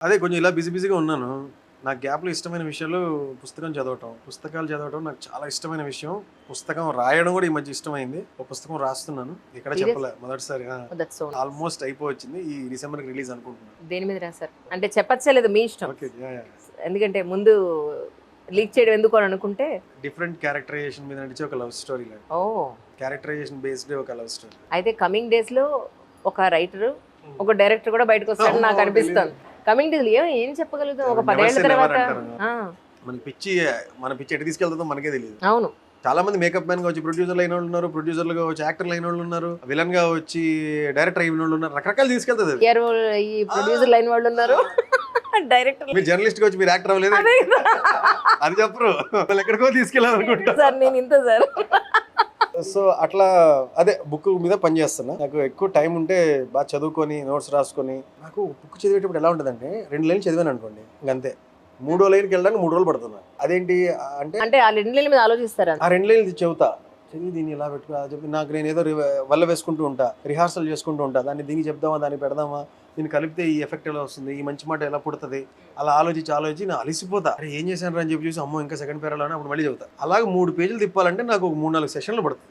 అదే కొంచెం ఇలా బిజీగా ఉన్నాను. నాకు గ్యాప్‌లో ఇష్టమైన విషయాలు పుస్తకం చదవటం. పుస్తకాలు చదవటం నాకు చాలా ఇష్టమైన విషయం. పుస్తకం రాయడం కూడా ఈ మధ్య ఇష్టమైంది. ఒక పుస్తకం రాస్తున్నాను. ఇక్కడ సీరియస్? చెప్పలే మొదటిసారి. Oh! That's so nice. Almost అయిపోవచ్చింది. ఈ డిసెంబర్‌కి రిలీజ్ అనుకుంటున్నాను. దేని మీద రాసారు? అంటే చెప్పచ్చా లేదా మీ ఇష్టం. ఓకే. యాహ్! ఎందుకంటే ముందు లీక్ చేయడం ఎందుకు అని అనుకుంటే డిఫరెంట్ క్యారెక్టరైజేషన్ మీద నడిచే ఒక లవ్ స్టోరీ లాగా. ఓహ్! క్యారెక్టరైజేషన్ బేస్డ్ ఒక లవ్ స్టోరీ. అయితే కమింగ్ డేస్‌లో ఒక రైటరు, ఒక డైరెక్టర్ కూడా బయటకొస్తాడని నాకు అనిపిస్తుంది. కమింగ్ డేస్‌లో ఏం చెప్పగలుగుతాం? ఒక 10 ఏళ్ల తర్వాత ఆ! మన పిచ్చి ఎటు తీసుకెళ్తుందో మనకే తెలియదు. అవును. చాలా మంది మేకప్ మ్యాన్ గా వచ్చి ప్రొడ్యూసర్లు అయిన వాళ్ళు ఉన్నారు, ప్రొడ్యూసర్లుగా వచ్చి యాక్టర్లు అయిన వాళ్ళు ఉన్నారు, విలన్ గా వచ్చి డైరెక్టర్ అయిన వాళ్ళు ఉన్నారు. రకరకాలు తీసుకెళ్తుంది అది. టీఆర్ ఈ ప్రొడ్యూసర్ లైన్ వాళ్ళు ఉన్నారు. డైరెక్టర్ మీరు జర్నలిస్ట్ గా వచ్చి మీరు యాక్టర్ అవ్వలేదు అదే కదా. అది చెప్పరు. వాళ్ళు ఎక్కడికో తీసుకెళ్ళాలనుకుంటా. సార్ నేను ఇంత సార్. సో అట్లా అదే బుక్ మీద పని చేస్తున్నా. నాకు ఎక్కువ టైం ఉంటే బాగా చదువుకొని నోట్స్ రాసుకొని, నాకు బుక్ చదివేటప్పుడు ఎలా ఉంటుందంటే 2 లైన్లు చదివాను అనుకోండి ఇంకంతే. 3వ లైన్కి వెళ్ళడానికి 3 రోజులు పడుతుంది. అదేంటి అంటే అంటే ఆ 2 నెలల మీద ఆలోచిస్తారా? ఆ 2 లైన్లు చెబుతా. చదివి దీన్ని ఇలా పెట్టుకో అది చెప్పి నాకు నేను ఏదో వల్ల వేసుకుంటూ ఉంటా, రిహార్సల్ చేసుకుంటూ ఉంటా. దాన్ని దీనికి చెప్దామా, దాన్ని పెడదామా, దీన్ని కలిపితే ఈ ఎఫెక్ట్ ఎలా వస్తుంది, ఈ మంచి మాట ఎలా పుడుతుంది, అలా ఆలోచించి నేను అలిసిపోతా. అరే ఏం చేశాను అని చెప్పి చూసి అమ్మో ఇంకా సెకండ్ పేరాలోనే అప్పుడు మళ్ళీ చెబుతా. అలాగే 3 పేజీలు తిప్పాలంటే నాకు ఒక 3-4 సెషన్లు పడుతుంది.